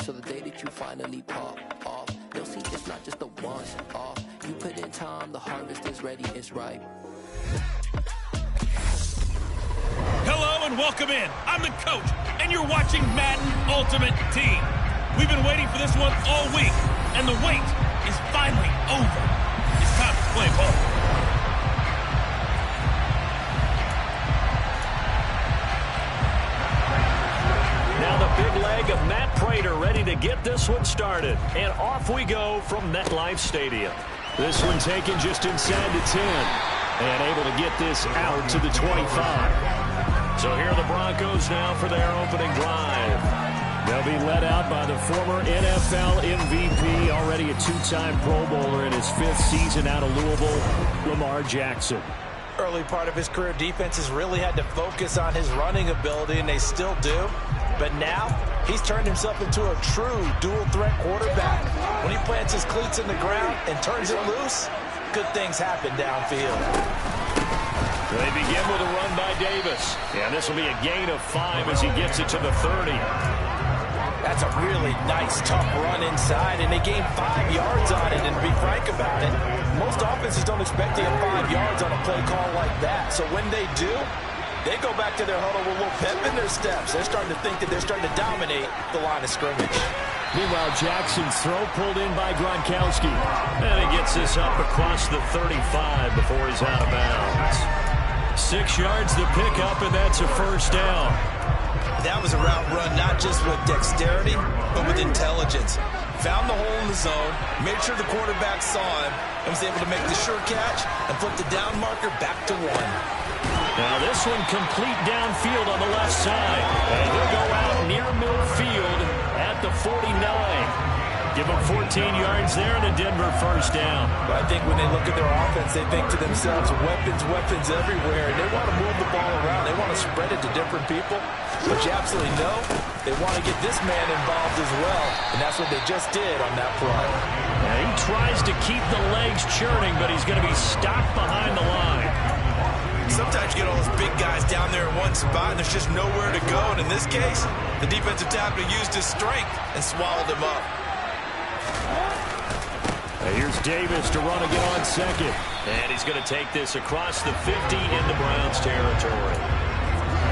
So the day that you finally pop off, you'll see it's not just a once-off. You put in time, the harvest is ready, it's ripe. Hello and welcome in. I'm the coach, and you're watching Madden Ultimate Team. We've been waiting for this one all week, and the wait is finally over. It's time to play ball. Now the big leg of Matt Prater ready to get this one started. And off we go from MetLife Stadium. This one taken just inside the 10. And able to get this out to the 25. So here are the Broncos now for their opening drive. They'll be led out by the former NFL MVP, already a two-time Pro Bowler in his 5th season out of Louisville, Lamar Jackson. Early part of his career, defenses really had to focus on his running ability, and they still do. But now, he's turned himself into a true dual-threat quarterback. When he plants his cleats in the ground and turns it loose, good things happen downfield. They begin with a run by Davis. And this will be a gain of 5 as he gets it to the 30. That's a really nice, tough run inside, and they gained 5 yards on it. And to be frank about it, most offenses don't expect to get 5 yards on a play call like that. So when they do, they go back to their huddle with a little pep in their steps. They're starting to think that they're starting to dominate the line of scrimmage. Meanwhile, Jackson's throw pulled in by Gronkowski. And he gets this up across the 35 before he's out of bounds. 6 yards to pick up, and that's a first down. That was a route run not just with dexterity, but with intelligence. Found the hole in the zone, made sure the quarterback saw him, and was able to make the sure catch and flip the down marker back to 1. Now this one complete downfield on the left side. And he'll go out near midfield at the 49. Give them 14 yards there and a Denver first down. But I think when they look at their offense, they think to themselves, weapons everywhere. And they want to move the ball around. They want to spread it to different people. But you absolutely know they want to get this man involved as well. And that's what they just did on that play. Now he tries to keep the legs churning, but he's going to be stopped behind the line. Sometimes you get all those big guys down there in one spot, and there's just nowhere to go. And in this case, the defensive tackle used his strength and swallowed him up. Here's Davis to run again on second. And he's going to take this across the 50 into Browns territory.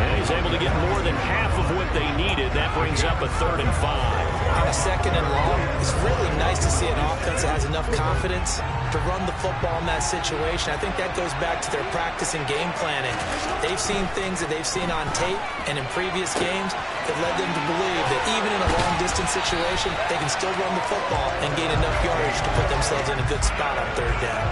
And he's able to get more than half of what they needed. That brings up a 3rd and 5. On a 2nd and long, it's really nice to see an offense that has enough confidence to run the football in that situation. I think that goes back to their practice and game planning. They've seen things that they've seen on tape and in previous games that led them to believe that even in a long-distance situation, they can still run the football and gain enough yardage to put themselves in a good spot on 3rd down.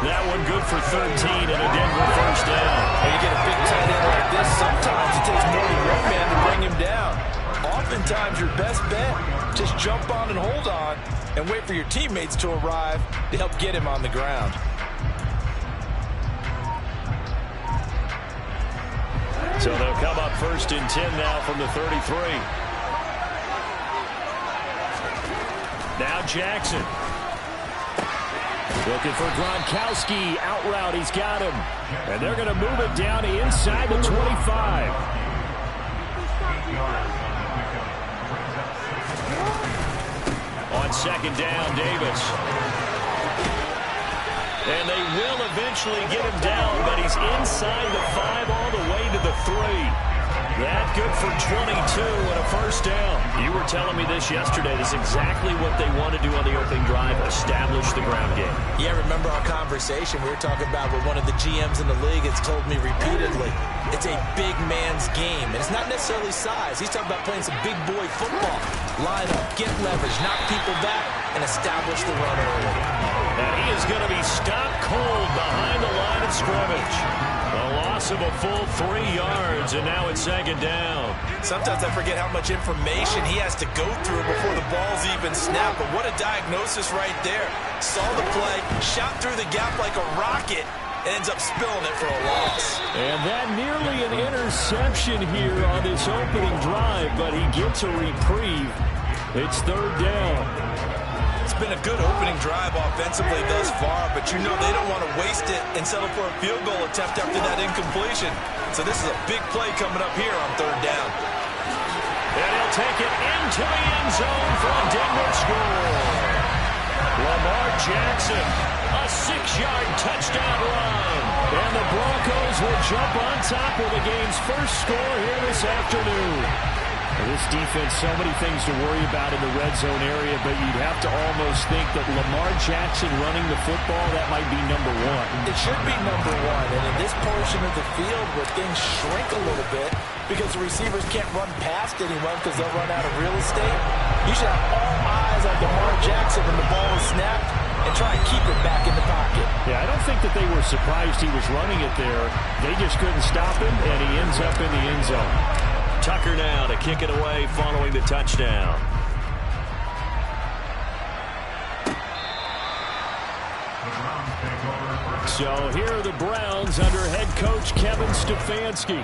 That one good for 13 and a Denver first down. When you get a big tight end like this, sometimes it takes more than one man to bring him down. Oftentimes, your best bet, just jump on and hold on and wait for your teammates to arrive to help get him on the ground. So they'll come up 1st and 10 now from the 33. Now Jackson. Looking for Gronkowski. Out route, he's got him. And they're going to move it down inside the 25. On 2nd down, Davis. And they will eventually get him down, but he's inside the 5 all the way to the 3. That good for 22 and a first down. You were telling me this yesterday. This is exactly what they want to do on the opening drive, establish the ground game. Yeah, remember our conversation we were talking about with one of the GMs in the league has told me repeatedly. It's a big man's game, and it's not necessarily size. He's talking about playing some big boy football. Line up, get leverage, knock people back, and establish the run early. And he is going to be stopped cold behind the line of scrimmage. A loss of a full 3 yards, and now it's 2nd down. Sometimes I forget how much information he has to go through before the ball's even snapped. But what a diagnosis right there. Saw the play, shot through the gap like a rocket, and ends up spilling it for a loss. And that nearly an interception here on this opening drive, but he gets a reprieve. It's 3rd down. It's been a good opening drive offensively thus far, but you know they don't want to waste it and settle for a field goal attempt after that incompletion. So this is a big play coming up here on 3rd down. And he'll take it into the end zone for a Denver score. Lamar Jackson, a 6-yard touchdown run. And the Broncos will jump on top of the game's first score here this afternoon. This defense, so many things to worry about in the red zone area, but you'd have to almost think that Lamar Jackson running the football, that might be number one. It should be number one, and in this portion of the field where things shrink a little bit because the receivers can't run past anyone because they'll run out of real estate, you should have all eyes on Lamar Jackson when the ball is snapped and try and keep it back in the pocket. Yeah, I don't think that they were surprised he was running it there. They just couldn't stop him, and he ends up in the end zone. Tucker now to kick it away following the touchdown. So here are the Browns under head coach Kevin Stefanski.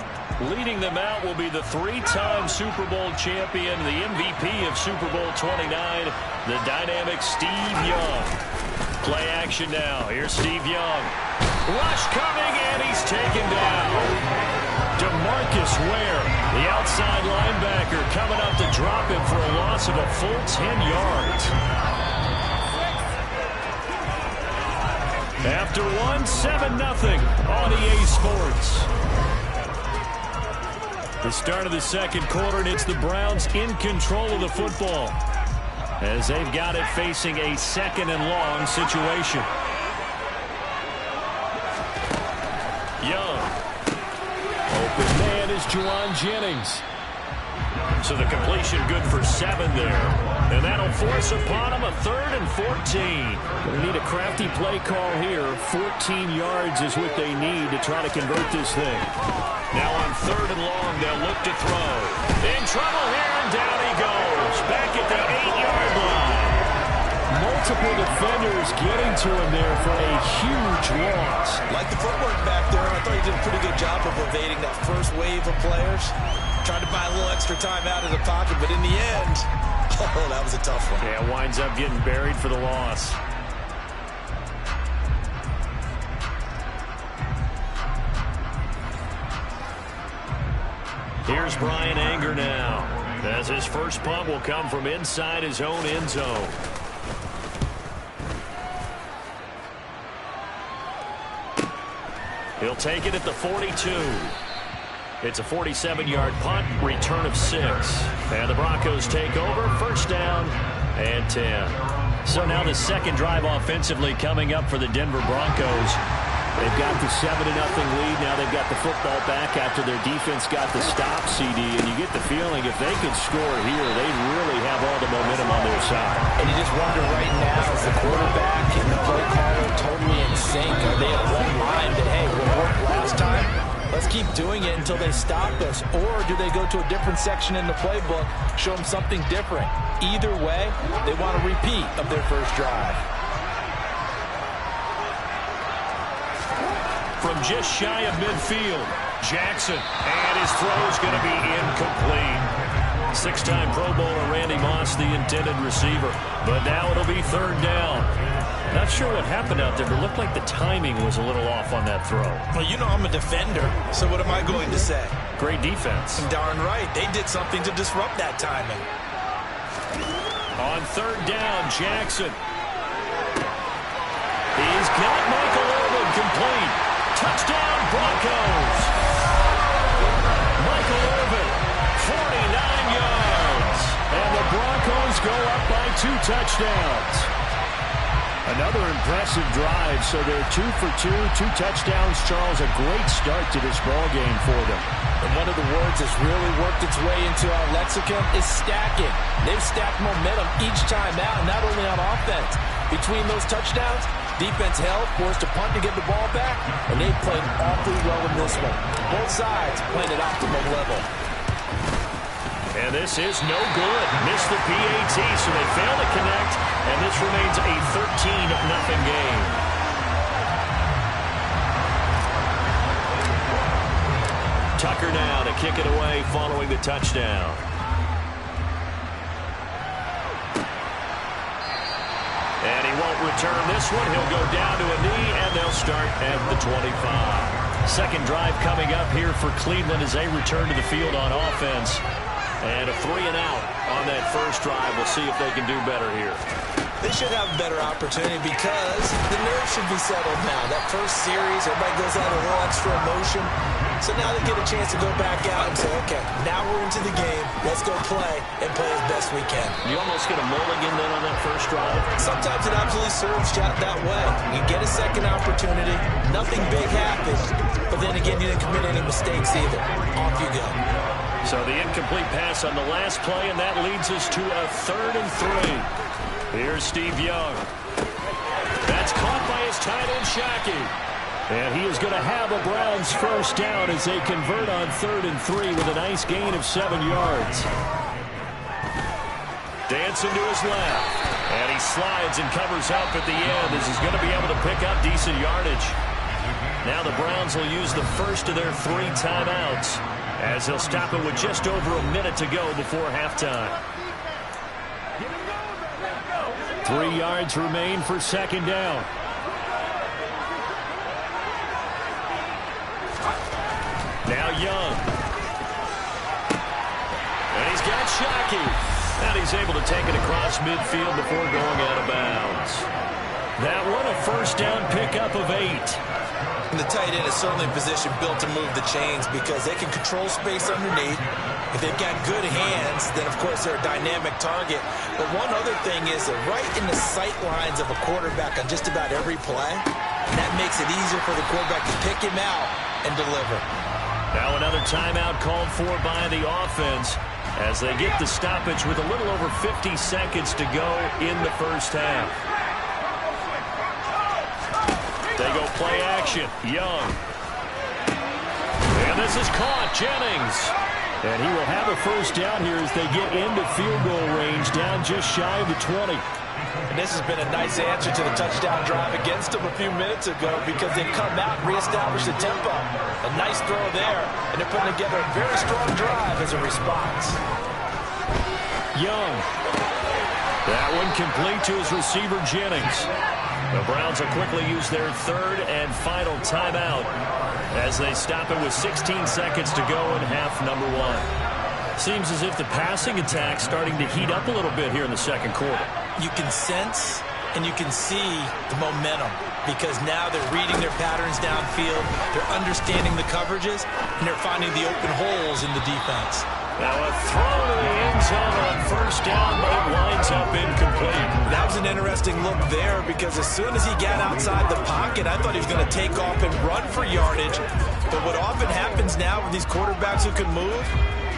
Leading them out will be the 3-time Super Bowl champion, the MVP of Super Bowl 29, the dynamic Steve Young. Play action now. Here's Steve Young. Rush coming, and he's taken down. DeMarcus Ware, the outside linebacker, coming up to drop him for a loss of a full 10 yards. After one, 7-0 on EA Sports. The start of the second quarter, and it's the Browns in control of the football as they've got it facing a 2nd and long situation. Young. Open man is Juwan Jennings. So the completion good for 7 there. And that'll force upon him a 3rd and 14. They need a crafty play call here. 14 yards is what they need to try to convert this thing. Now on 3rd and long, they'll look to throw. In trouble here, and down he goes. Back at the 8-yard line. Multiple defenders getting to him there for a huge loss. Like the footwork back there, I thought he did a pretty good job of evading that first wave of players. Tried to buy a little extra time out of the pocket, but in the end, oh, that was a tough one. Yeah, winds up getting buried for the loss. Here's Brian Anger now, as his first punt will come from inside his own end zone. He'll take it at the 42. It's a 47-yard punt, return of 6. And the Broncos take over, 1st down and 10. So now the second drive offensively coming up for the Denver Broncos. They've got the 7-0 lead. Now they've got the football back after their defense got the stop, CD. And you get the feeling if they could score here, they really have all the momentum on their side. And you just wonder right now, is the quarterback and the play caller totally in sync? Are they at one mind that, hey, what worked last time? Let's keep doing it until they stop us. Or do they go to a different section in the playbook, show them something different? Either way, they want a repeat of their first drive. From just shy of midfield, Jackson, and his throw is going to be incomplete. 6-time Pro Bowler Randy Moss, the intended receiver. But now it'll be 3rd down. Not sure what happened out there, but it looked like the timing was a little off on that throw. Well, you know I'm a defender, so what am I going to say? Great defense. Darn right. They did something to disrupt that timing. On 3rd down, Jackson. He's got Michael Irvin complete. Touchdown, Broncos. Michael Irvin, 49 yards. And the Broncos go up by 2 touchdowns. Another impressive drive, so they're 2 for 2, 2 touchdowns. Charles, a great start to this ball game for them. And one of the words that's really worked its way into our lexicon is stacking. They've stacked momentum each time out, and not only on offense. Between those touchdowns, defense held, forced a punt to get the ball back, and they played awfully well in this one. Both sides playing at optimum level. And this is no good. Missed the PAT, so they fail to connect, and this remains a 13-0 game. Tucker now to kick it away following the touchdown. And he won't return this one. He'll go down to a knee, and they'll start at the 25. Second drive coming up here for Cleveland as they return to the field on offense. And a 3 and out on that first drive. We'll see if they can do better here. They should have a better opportunity because the nerves should be settled now. That first series, everybody goes out a little extra emotion. So now they get a chance to go back out and say, okay, now we're into the game. Let's go play and play as best we can. You almost get a mulligan then on that first drive? Sometimes it absolutely serves that way. You get a second opportunity. Nothing big happens. But then again, you didn't commit any mistakes either. Off you go. So the incomplete pass on the last play, and that leads us to a 3rd and 3. Here's Steve Young. That's caught by his tight end, Shockey. And he is going to have a Browns first down as they convert on 3rd and 3 with a nice gain of 7 yards. Dancing to his left. And he slides and covers up at the end as he's going to be able to pick up decent yardage. Now the Browns will use the first of their 3 timeouts as they'll stop it with just over a minute to go before halftime. 3 yards remain for 2nd down. Now Young. And he's got Shockey. And he's able to take it across midfield before going out of bounds. That one a first down pickup of 8. And the tight end is certainly in position built to move the chains because they can control space underneath. If they've got good hands, then, of course, they're a dynamic target. But one other thing is they're right in the sight lines of a quarterback on just about every play. And that makes it easier for the quarterback to pick him out and deliver. Now another timeout called for by the offense as they get the stoppage with a little over 50 seconds to go in the first half. They go play action. Young. And this is caught. Jennings. And he will have a first down here as they get into field goal range, down just shy of the 20. And this has been a nice answer to the touchdown drive against them a few minutes ago because they've come out and reestablished the tempo. A nice throw there, and they're putting together a very strong drive as a response. Young. That one complete to his receiver, Jennings. The Browns will quickly use their 3rd and final timeout as they stop it with 16 seconds to go in half number 1. Seems as if the passing attack's starting to heat up a little bit here in the second quarter. You can sense and you can see the momentum because now they're reading their patterns downfield, they're understanding the coverages, and they're finding the open holes in the defense. Now a throw to the end zone on first down, but it winds up incomplete. That was an interesting look there because as soon as he got outside the pocket, I thought he was going to take off and run for yardage. But what often happens now with these quarterbacks who can move,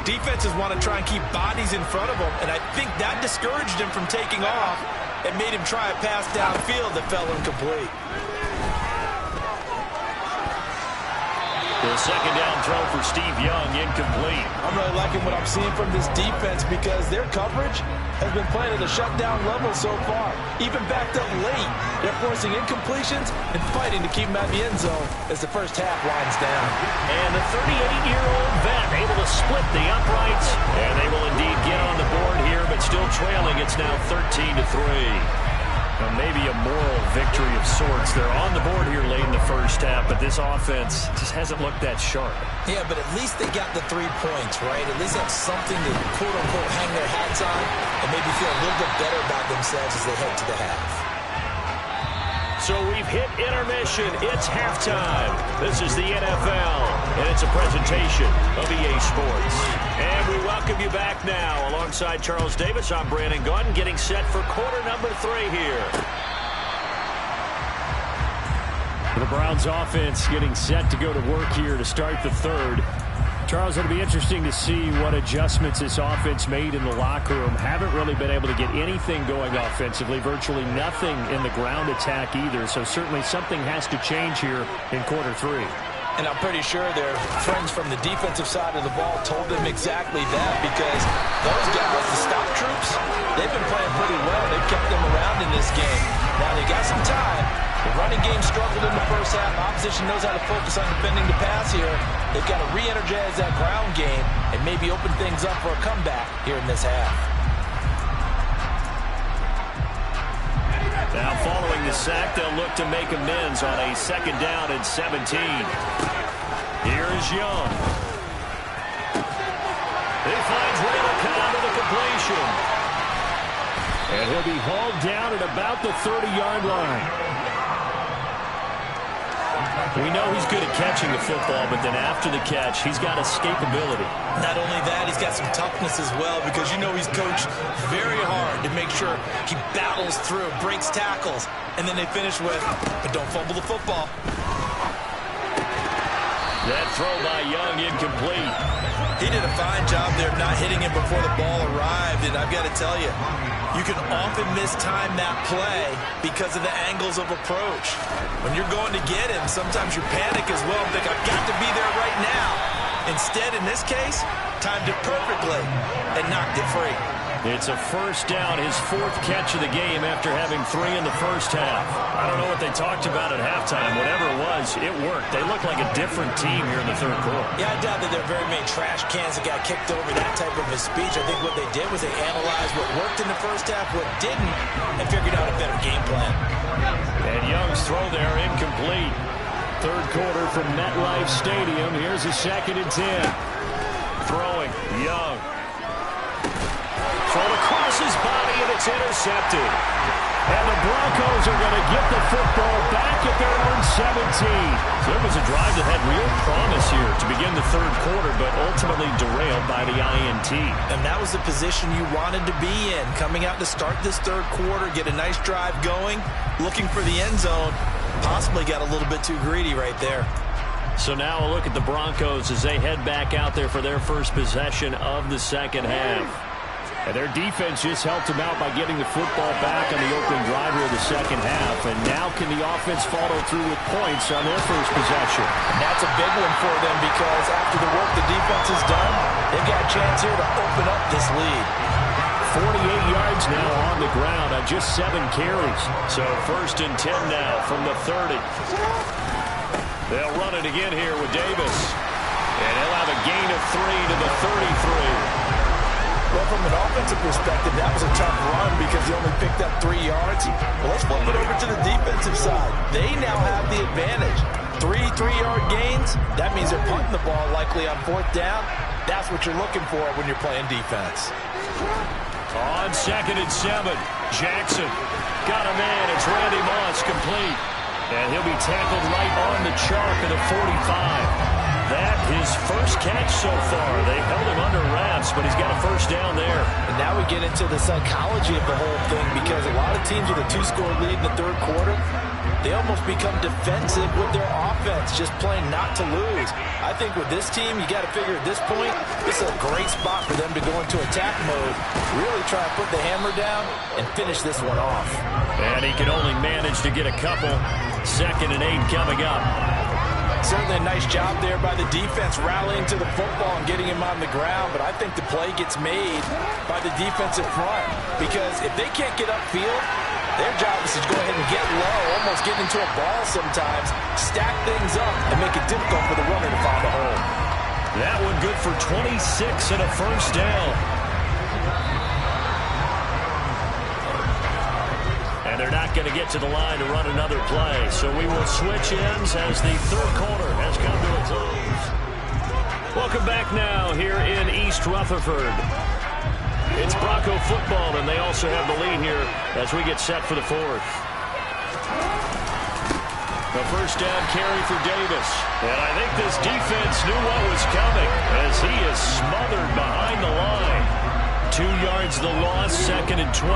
defenses want to try and keep bodies in front of them, and I think that discouraged him from taking off and made him try a pass downfield that fell incomplete. The second down throw for Steve Young, incomplete. I'm really liking what I'm seeing from this defense because their coverage has been playing at a shutdown level so far. Even backed up late, they're forcing incompletions and fighting to keep them out of the end zone as the first half winds down. And the 38-year-old vet able to split the uprights. And they will indeed get on the board here, but still trailing. It's now 13-3. Maybe a moral victory of sorts. They're on the board here late in the first half, but this offense just hasn't looked that sharp. Yeah, but at least they got the 3 points, right? At least have something to, quote-unquote, hang their hats on and maybe feel a little bit better about themselves as they head to the half. So we've hit intermission. It's halftime. This is the NFL, and it's a presentation of EA Sports. And we welcome you back now. Alongside Charles Davis, I'm Brandon Gunn, getting set for quarter number 3 here. The Browns offense getting set to go to work here to start the 3rd. Charles, it'll be interesting to see what adjustments this offense made in the locker room. Haven't really been able to get anything going offensively, virtually nothing in the ground attack either. So certainly something has to change here in quarter 3. And I'm pretty sure their friends from the defensive side of the ball told them exactly that because those guys, the stop troops, they've been playing pretty well. They've kept them around in this game. Now they got some time. The running game struggled in the first half. Opposition knows how to focus on defending the pass here. They've got to re-energize that ground game and maybe open things up for a comeback here in this half. Now following the sack, they'll look to make amends on a 2nd down and 17. Here is Young. He finds Raylan And he'll be hauled down at about the 30-yard line. We know he's good at catching the football, but then after the catch, he's got escapability. Not only that, he's got some toughness as well, because you know he's coached very hard to make sure he battles through, breaks tackles, and then they finish with, but don't fumble the football. That throw by Young incomplete. He did a fine job there of not hitting him before the ball arrived, and I've got to tell you, you can often mistime that play because of the angles of approach. When you're going to get him, sometimes you panic as well and think, I've got to be there right now. Instead, in this case, timed it perfectly and knocked it free. It's a first down, his fourth catch of the game after having 3 in the first half. I don't know what they talked about at halftime. Whatever it was, it worked. They look like a different team here in the third quarter. Yeah, I doubt that there are very many trash cans that got kicked over that type of a speech. I think what they did was they analyzed what worked in the first half, what didn't, and figured out a better game plan. And Young's throw there incomplete. Third quarter from MetLife Stadium. Here's a 2nd and 10. Throwing, Young. Thrown across his body, and it's intercepted. And the Broncos are going to get the football back at their own 17. So it was a drive that had real promise here to begin the third quarter, but ultimately derailed by the INT. And that was the position you wanted to be in, coming out to start this third quarter, get a nice drive going, looking for the end zone. Possibly got a little bit too greedy right there. So now a look at the Broncos as they head back out there for their first possession of the second half. And their defense just helped them out by getting the football back on the opening drive of the second half. And now can the offense follow through with points on their first possession? And that's a big one for them, because after the work the defense has done, they've got a chance here to open up this lead. 48 yards now on the ground on just 7 carries. So 1st and 10 now from the 30. They'll run it again here with Davis. And he'll have a gain of 3 to the 33. Well, from an offensive perspective, that was a tough run because he only picked up 3 yards. Well, let's flip it over to the defensive side. They now have the advantage. 3 3-yard gains. That means they're punting the ball likely on 4th down. That's what you're looking for when you're playing defense. On 2nd and 7, Jackson got a man. It's Randy Moss complete. And he'll be tackled right on the chalk of the 45. That his first catch so far. They held him under wraps, but he's got a first down there. And now we get into the psychology of the whole thing, because a lot of teams with a 2-score lead in the third quarter, they almost become defensive with their offense, just playing not to lose. I think with this team, you got to figure at this point, this is a great spot for them to go into attack mode, really try and put the hammer down and finish this one off. And he can only manage to get a couple. 2nd and 8 coming up. Certainly a nice job there by the defense rallying to the football and getting him on the ground, but I think the play gets made by the defensive front, because if they can't get upfield, their job is to go ahead and get low, almost get into a ball sometimes, stack things up, and make it difficult for the runner to find a hole. That one good for 26 and a first down. And they're not going to get to the line to run another play. So we will switch ends as the third quarter has come to a close. Welcome back now here in East Rutherford. It's Bronco football, and they also have the lead here as we get set for the fourth. The first down carry for Davis. And I think this defense knew what was coming as he is smothered behind the line. 2 yards the loss, 2nd and 12.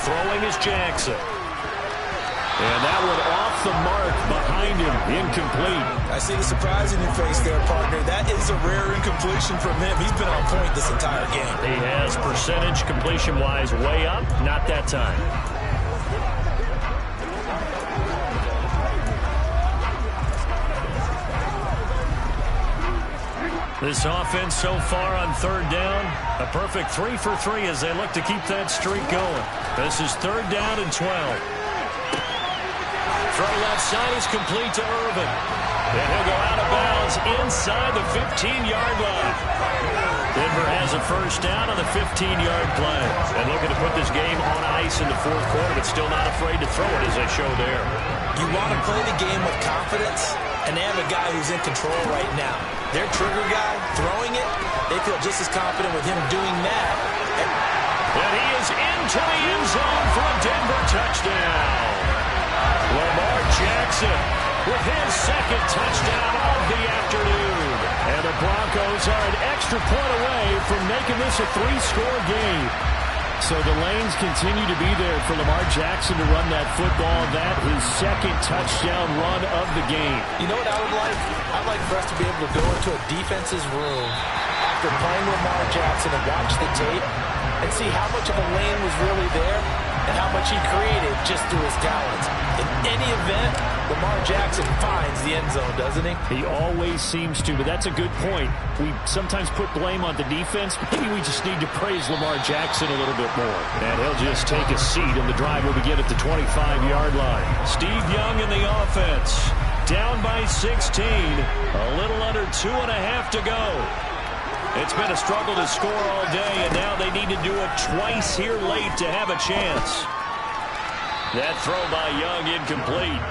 Throwing is Jackson. And that one off the mark behind him, incomplete. I see the surprise in your face there, partner. That is a rare incompletion from him. He's been on point this entire game. He has percentage completion-wise way up, not that time. This offense so far on 3rd down, a perfect 3 for 3 as they look to keep that streak going. This is 3rd down and 12. Throw left side is complete to Irvin. And he'll go out of bounds inside the 15-yard line. Denver has a first down on the 15-yard play. And looking to put this game on ice in the fourth quarter, but still not afraid to throw it as they show there. You want to play the game with confidence, and they have a guy who's in control right now. Their trigger guy, throwing it, they feel just as confident with him doing that. And he is into the end zone for a Denver touchdown. Lamar Jackson with his second touchdown of the afternoon. And the Broncos are an extra point away from making this a 3-score game. So the lanes continue to be there for Lamar Jackson to run that football. That his second touchdown run of the game. You know what I would like? I'd like for us to be able to go into a defense's room after playing Lamar Jackson and watch the tape and see how much of a lane was really there and how much he created just through his talents. In any event, Lamar Jackson finds the end zone, doesn't he? He always seems to, but that's a good point. We sometimes put blame on the defense. Maybe we just need to praise Lamar Jackson a little bit more. And he'll just take a seat, and the drive will begin at the 25-yard line. Steve Young in the offense. Down by 16. A little under 2.5 to go. It's been a struggle to score all day, and now they need to do it twice here late to have a chance. That throw by Young incomplete.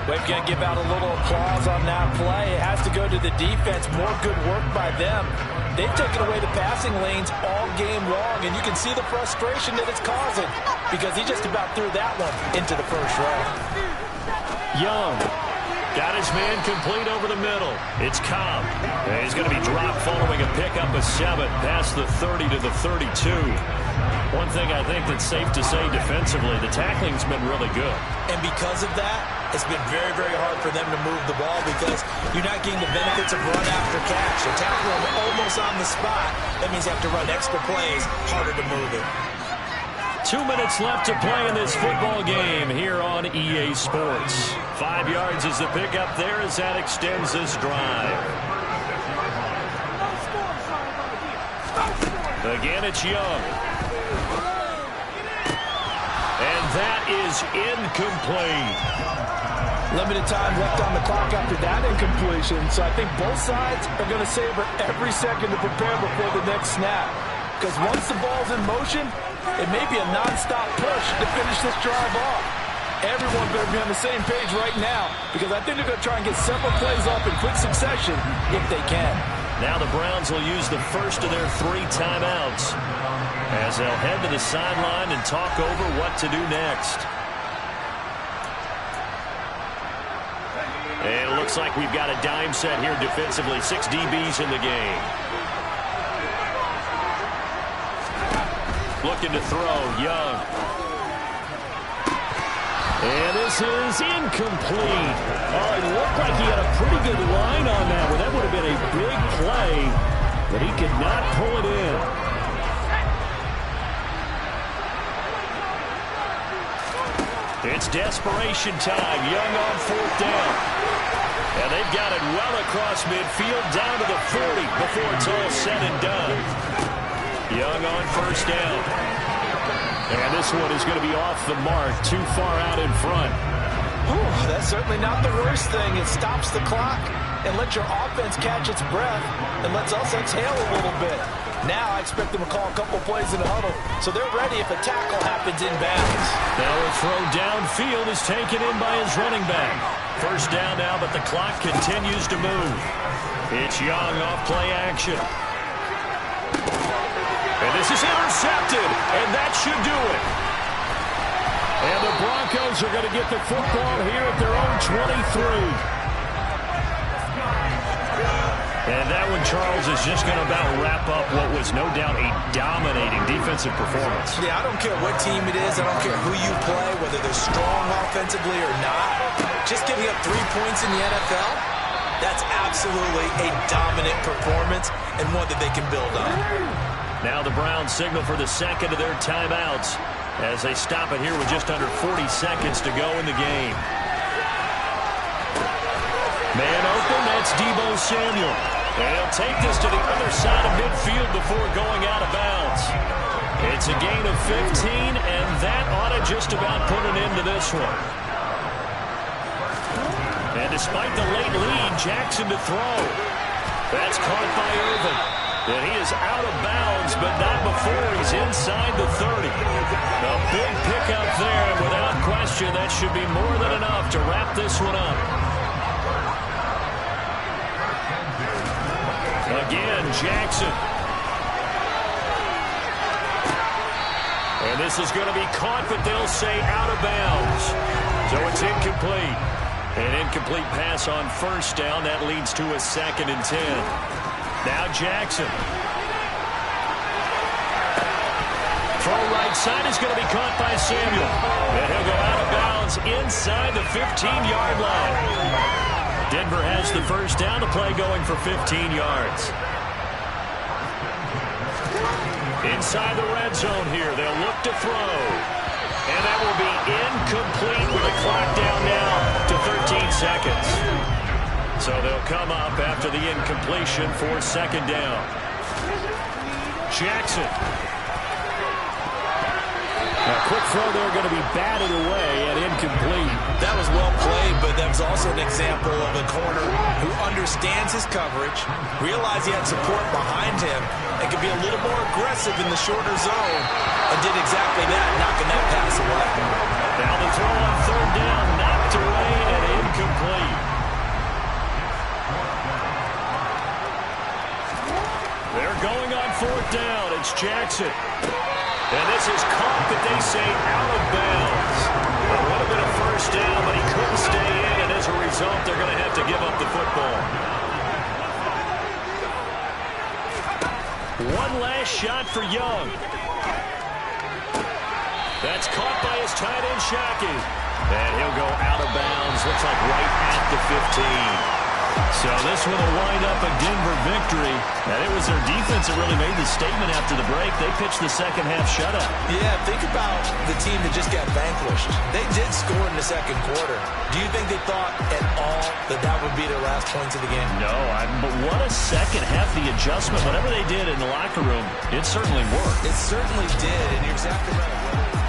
We've got to give out a little applause on that play. It has to go to the defense. More good work by them. They've taken away the passing lanes all game long, and you can see the frustration that it's causing because he just about threw that one into the first row. Young got his man complete over the middle. It's Cobb. And he's going to be dropped following a pickup of 7 past the 30 to the 32. One thing I think that's safe to say defensively, the tackling's been really good. And because of that, it's been very, very hard for them to move the ball because you're not getting the benefits of run after catch. You're tackling them almost on the spot. That means you have to run extra plays, harder to move it. 2 minutes left to play in this football game here on EA Sports. 5 yards is the pickup there as that extends this drive. Again, it's Young. And that is incomplete. Limited time left on the clock after that incompletion, so I think both sides are going to savor every second to prepare before the next snap. Because once the ball's in motion, it may be a non-stop push to finish this drive off. Everyone better be on the same page right now because I think they're going to try and get several plays off in quick succession if they can. Now the Browns will use the first of their 3 timeouts as they'll head to the sideline and talk over what to do next. And it looks like we've got a dime set here defensively. 6 DBs in the game. Looking to throw, Young. And this is incomplete. Oh, it looked like he had a pretty good line on that one. That would have been a big play, but he could not pull it in. It's desperation time. Young on 4th down. And they've got it well across midfield down to the 40 before it's all said and done. Young on 1st down. And this one is going to be off the mark, too far out in front. Whew, that's certainly not the worst thing. It stops the clock and lets your offense catch its breath and lets us exhale a little bit. Now I expect them to call a couple plays in the huddle, so they're ready if a tackle happens in bounds. Now a throw downfield is taken in by his running back. 1st down now, but the clock continues to move. It's Young off play action. And this is intercepted, and that should do it. And the Broncos are going to get the football here at their own 23. And that one, Charles, is just going to about wrap up what was no doubt a dominating defensive performance. Yeah, I don't care what team it is. I don't care who you play, whether they're strong offensively or not. Just giving up 3 points in the NFL, that's absolutely a dominant performance and one that they can build on. Now the Browns signal for the second of their timeouts as they stop it here with just under 40 seconds to go in the game. Man open, that's Deebo Samuel. And he'll take this to the other side of midfield before going out of bounds. It's a gain of 15, and that ought to just about put an end to this one. And despite the late lead, Jackson to throw. That's caught by Irvin. And he is out of bounds, but not before he's inside the 30. A big pickup there. Without question, that should be more than enough to wrap this one up. Again, Jackson. And this is going to be caught, but they'll say out of bounds. So it's incomplete. An incomplete pass on first down. That leads to a 2nd and 10. Now Jackson. Throw right side is going to be caught by Samuel. And he'll go out of bounds inside the 15-yard line. Denver has the first down. The play going for 15 yards. Inside the red zone here. They'll look to throw. And that will be incomplete with the clock down now to 13 seconds. So they'll come up after the incompletion for 2nd down. Jackson. A quick throw there going to be batted away and incomplete. That was well played, but that was also an example of a corner who understands his coverage, realized he had support behind him, and could be a little more aggressive in the shorter zone, and did exactly that, knocking that pass away. Now the throw on 3rd down, knocked away and incomplete. They're going on 4th down. It's Jackson. And this is caught, but they say out of bounds. It would have been a first down, but he couldn't stay in, and as a result, they're going to have to give up the football. One last shot for Young. That's caught by his tight end, Shockey. And he'll go out of bounds, looks like right at the 15. So this one will wind up a Denver victory. And it was their defense that really made the statement after the break. They pitched the second half shutout. Yeah, think about the team that just got vanquished. They did score in the 2nd quarter. Do you think they thought at all that that would be their last points of the game? No, but what a second half. The adjustment, whatever they did in the locker room, it certainly worked. It certainly did, and you're exactly right.